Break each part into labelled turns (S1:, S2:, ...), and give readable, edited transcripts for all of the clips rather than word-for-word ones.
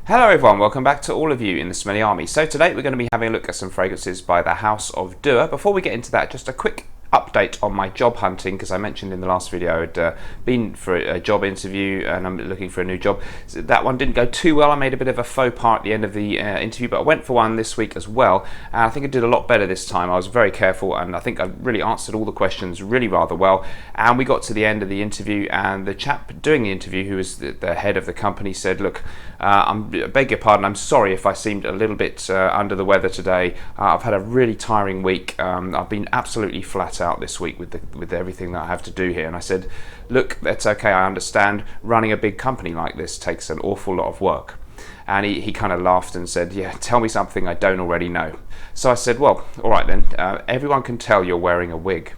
S1: Hello everyone, welcome back to all of you in the Smelly Army. So today we're going to be having a look at some fragrances by the House of Dua. Before we get into that, just a quick update on my job hunting, because I mentioned in the last video I'd been for a job interview and I'm looking for a new job. So that one didn't go too well. I made a bit of a faux pas at the end of the interview, but I went for one this week as well, and I think I did a lot better this time. I was very careful and I think I really answered all the questions really rather well, and we got to the end of the interview and the chap doing the interview, who was the head of the company, said, look, I beg your pardon, I'm sorry if I seemed a little bit under the weather today. I've had a really tiring week. I've been absolutely flat out this week with everything that I have to do here. And I said, look, that's okay, I understand. Running a big company like this takes an awful lot of work. And he kind of laughed and said, yeah, tell me something I don't already know. So I said, well, all right then, everyone can tell you're wearing a wig.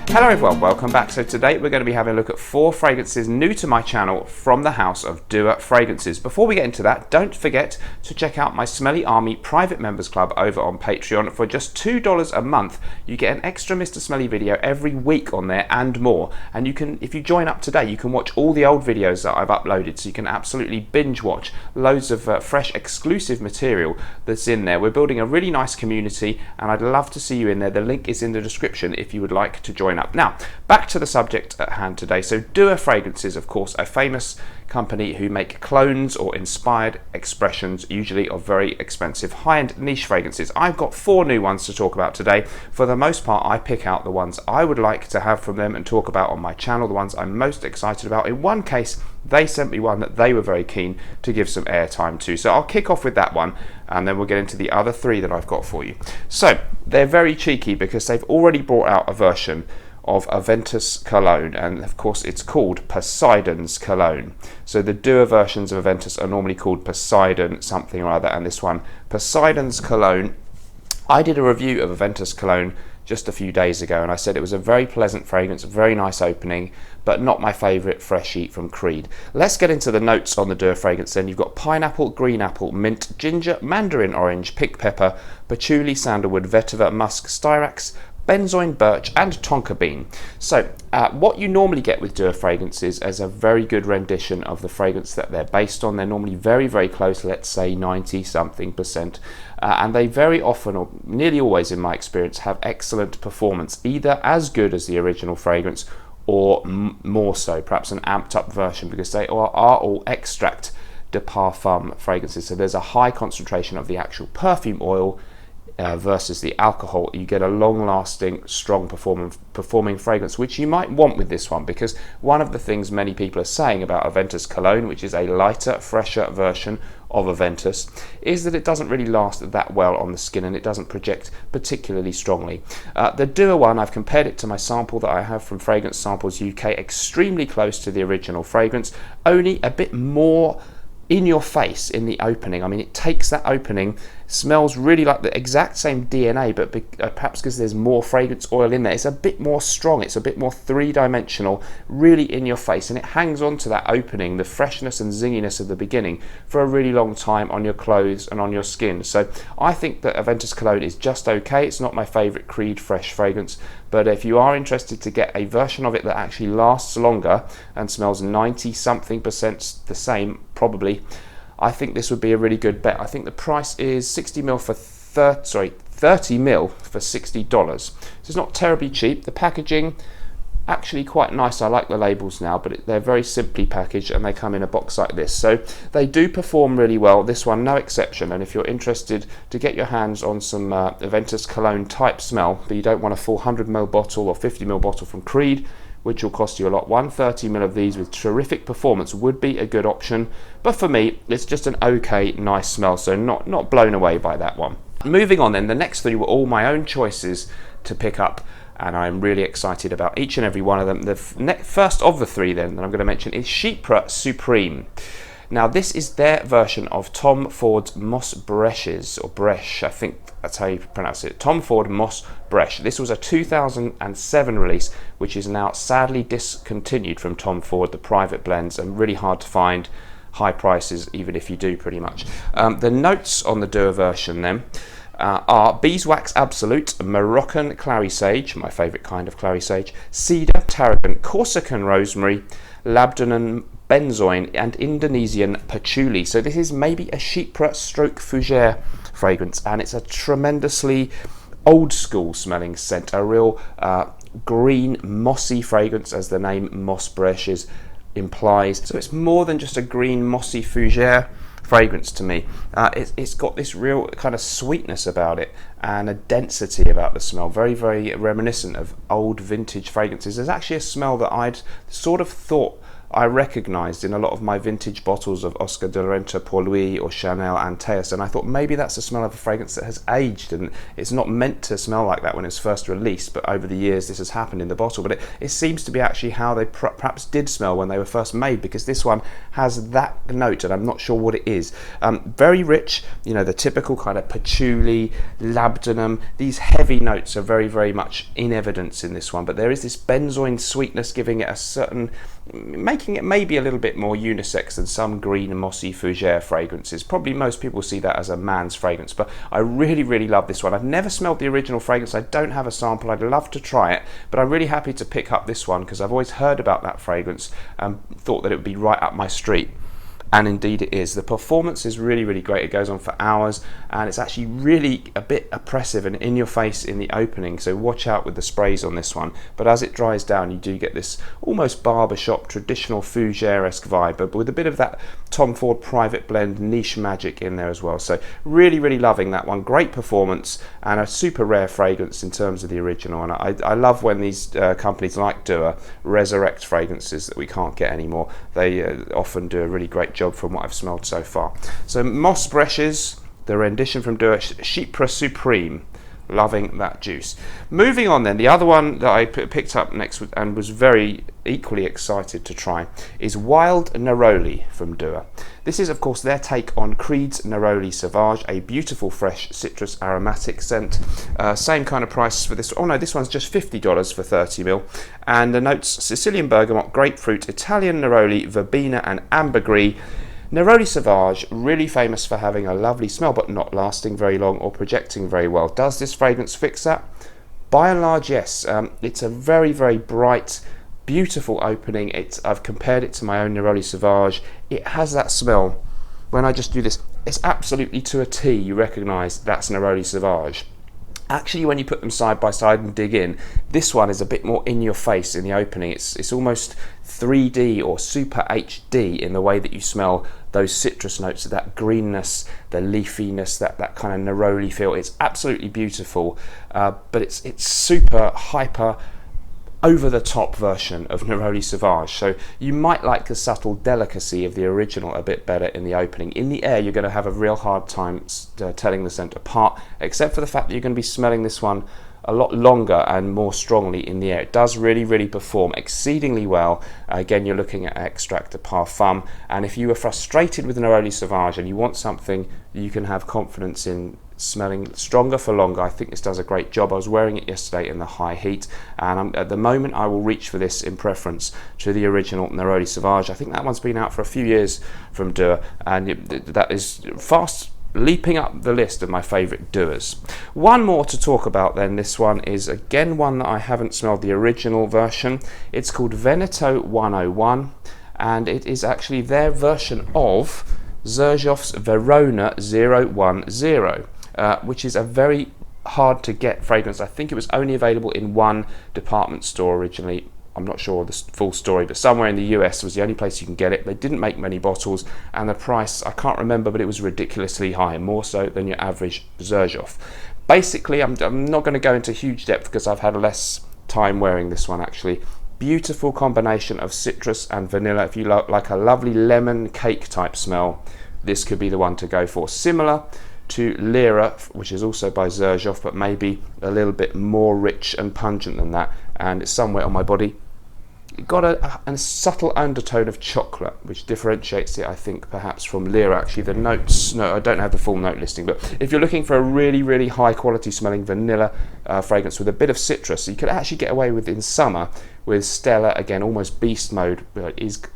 S1: Hello everyone, welcome back. So today we're going to be having a look at 4 fragrances new to my channel from the House of Dua Fragrances. Before we get into that, don't forget to check out my Smelly Army private members club over on Patreon. For just $2 a month, you get an extra Mr. Smelly video every week on there and more. And you can, if you join up today, you can watch all the old videos that I've uploaded, so you can absolutely binge watch loads of fresh exclusive material that's in there. We're building a really nice community and I'd love to see you in there. The link is in the description if you would like to join up. Now, back to the subject at hand today. So Dua Fragrances, of course, a famous company who make clones or inspired expressions, usually of very expensive high-end niche fragrances. I've got 4 new ones to talk about today. For the most part, I pick out the ones I would like to have from them and talk about on my channel, the ones I'm most excited about. In one case, they sent me one that they were very keen to give some airtime to. So I'll kick off with that one and then we'll get into the other 3 that I've got for you. So they're very cheeky because they've already brought out a version of a Ventus cologne, and of course it's called Poseidon's cologne. So the Dua versions of Ventus are normally called Poseidon something or other, and this one, Poseidon's cologne. I did a review of a Ventus cologne just a few days ago and I said it was a very pleasant fragrance, a very nice opening, but not my favourite fresh heat from Creed. Let's get into the notes on the Dua fragrance then. You've got pineapple, green apple, mint, ginger, mandarin orange, pink pepper, patchouli, sandalwood, vetiver, musk, styrax, benzoin, birch and tonka bean. So what you normally get with Dua fragrances is a very good rendition of the fragrance that they're based on. They're normally very, very close, let's say 90 something percent. And they very often, or nearly always in my experience, have excellent performance, either as good as the original fragrance or more so, perhaps an amped up version, because they are all extract de parfum fragrances. So there's a high concentration of the actual perfume oil versus the alcohol. You get a long-lasting, strong performing fragrance, which you might want with this one, because one of the things many people are saying about a Ventus cologne, which is a lighter, fresher version of a Ventus, is that it doesn't really last that well on the skin and it doesn't project particularly strongly. The Dua one, I've compared it to my sample that I have from Fragrance Samples UK, extremely close to the original fragrance, only a bit more in your face in the opening. I mean, it takes that opening, smells really like the exact same DNA, but perhaps because there's more fragrance oil in there, it's a bit more strong, it's a bit more three-dimensional, really in your face, and it hangs on to that opening, the freshness and zinginess of the beginning, for a really long time on your clothes and on your skin. So I think that Ventus cologne is just okay. It's not my favorite Creed fresh fragrance, but if you are interested to get a version of it that actually lasts longer and smells 90 something percent the same, probably, I think this would be a really good bet. I think the price is 30 mil for $60. So it's not terribly cheap. The packaging, actually quite nice. I like the labels now, but they're very simply packaged and they come in a box like this. So they do perform really well. This one, no exception. And if you're interested to get your hands on some Ventus cologne type smell, but you don't want a full 100ml bottle or 50ml bottle from Creed, which will cost you a lot, 130ml of these with terrific performance would be a good option. But for me, it's just an okay, nice smell, so not blown away by that one. Moving on then, the next 3 were all my own choices to pick up, and I'm really excited about each and every one of them. The first of the 3 then that I'm going to mention is CHYPRE Supreme. Now this is their version of Tom Ford's Moss Bresches, or Breche, I think that's how you pronounce it. Tom Ford Moss Breche. This was a 2007 release, which is now sadly discontinued from Tom Ford, the private blends, and really hard to find. High prices, even if you do, pretty much. The notes on the Dua version then are beeswax absolute, Moroccan clary sage, my favourite kind of clary sage, cedar, tarragon, Corsican rosemary, labdanum benzoin, and Indonesian patchouli. So this is maybe a chypre stroke fougere fragrance, and it's a tremendously old school smelling scent, a real green mossy fragrance, as the name Moss Breches implies. So it's more than just a green mossy fougere fragrance to me. It's got this real kind of sweetness about it and a density about the smell, very, very reminiscent of old vintage fragrances. There's actually a smell that I'd sort of thought I recognised in a lot of my vintage bottles of Oscar de la Renta, Pour Louis or Chanel Antaeus, and I thought maybe that's the smell of a fragrance that has aged, and it's not meant to smell like that when it's first released, but over the years this has happened in the bottle. But it seems to be actually how they perhaps did smell when they were first made, because this one has that note and I'm not sure what it is. Very rich, you know, the typical kind of patchouli, labdanum, these heavy notes are very, very much in evidence in this one, but there is this benzoin sweetness giving it a certain, making it maybe a little bit more unisex than some green mossy fougere fragrances. Probably most people see that as a man's fragrance, but I really, really love this one. I've never smelled the original fragrance. I don't have a sample. I'd love to try it, but I'm really happy to pick up this one because I've always heard about that fragrance and thought that it would be right up my street. And indeed it is. The performance is really, really great. It goes on for hours and it's actually really a bit oppressive and in your face in the opening, so watch out with the sprays on this one. But as it dries down you do get this almost barbershop traditional fougere-esque vibe, but with a bit of that Tom Ford private blend niche magic in there as well. So really, really loving that one. Great performance and a super rare fragrance in terms of the original, and I love when these companies like Dua resurrect fragrances that we can't get anymore. They often do a really great job from what I've smelled so far. So Moss Breches, the rendition from Dua, Chypre Supreme. Loving that juice. Moving on then, the other one that I picked up next and was very equally excited to try is Wild Neroli from Dua. This is of course their take on Creed's Neroli Sauvage, a beautiful fresh citrus aromatic scent. Same kind of price for this. Oh no, this one's just $50 for 30ml. And the notes: Sicilian bergamot, grapefruit, Italian neroli, verbena and ambergris. Neroli Sauvage, really famous for having a lovely smell but not lasting very long or projecting very well. Does this fragrance fix that? By and large, yes. It's a very, very bright, beautiful opening. I've compared it to my own Neroli Sauvage. It has that smell. When I just do this, it's absolutely to a T. You recognise that's Neroli Sauvage. Actually, when you put them side by side and dig in, this one is a bit more in your face in the opening. It's almost 3D or super HD in the way that you smell those citrus notes, that greenness, the leafiness, that kind of neroli feel. It's absolutely beautiful, but it's super hyper, over the top version of Neroli Sauvage. So you might like the subtle delicacy of the original a bit better in the opening. In the air you're going to have a real hard time telling the scent apart, except for the fact that you're going to be smelling this one a lot longer and more strongly in the air. It does really, really perform exceedingly well. Again, you're looking at extract de parfum, and if you were frustrated with Neroli Sauvage and you want something you can have confidence in smelling stronger for longer, I think this does a great job. I was wearing it yesterday in the high heat, and at the moment I will reach for this in preference to the original Neroli Sauvage. I think that one's been out for a few years from Dua, and that is fast leaping up the list of my favourite Duas. One more to talk about then. This one is again one that I haven't smelled the original version. It's called Veneto 101, and it is actually their version of Xerjoff's Verona 010. Which is a very hard to get fragrance. I think it was only available in one department store originally. I'm not sure the full story, but somewhere in the US was the only place you can get it. They didn't make many bottles, and the price, I can't remember, but it was ridiculously high, more so than your average Xerjoff. Basically, I'm not going to go into huge depth because I've had less time wearing this one actually. Beautiful combination of citrus and vanilla. If you like a lovely lemon cake type smell, this could be the one to go for. Similar to Lyra, which is also by Xerjoff, but maybe a little bit more rich and pungent than that, and it's somewhere on my body. got a subtle undertone of chocolate, which differentiates it, I think, perhaps from Lyra. Actually, the notes, no, I don't have the full note listing, but if you're looking for a really, really high quality smelling vanilla fragrance with a bit of citrus, you could actually get away with in summer with Stella, again, almost beast mode, I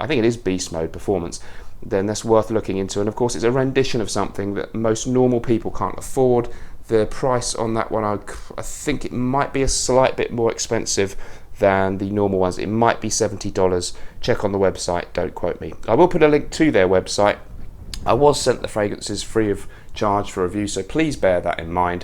S1: think it is beast mode performance, then that's worth looking into. And of course, it's a rendition of something that most normal people can't afford. The price on that one, I think it might be a slight bit more expensive than the normal ones. It might be $70. Check on the website, don't quote me. I will put a link to their website. I was sent the fragrances free of charge for review, so please bear that in mind.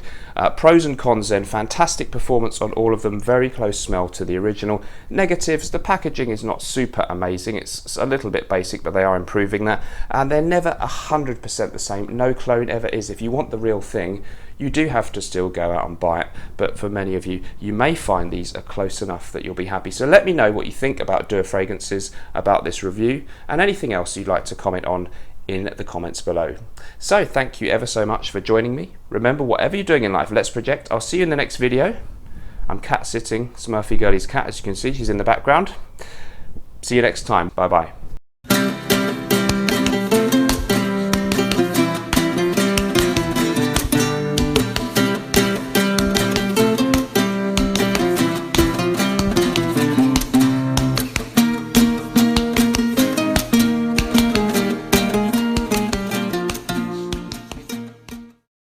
S1: Pros and cons then, fantastic performance on all of them, very close smell to the original. Negatives, the packaging is not super amazing, it's a little bit basic, but they are improving that, and they're never 100% the same. No clone ever is. If you want the real thing, you do have to still go out and buy it, but for many of you, you may find these are close enough that you'll be happy. So let me know what you think about Dua Fragrances, about this review, and anything else you'd like to comment on in the comments below. So thank you ever so much for joining me. Remember, whatever you're doing in life, let's project. I'll see you in the next video. I'm cat sitting Smurfy Girlie's cat, as you can see, she's in the background. See you next time. Bye bye.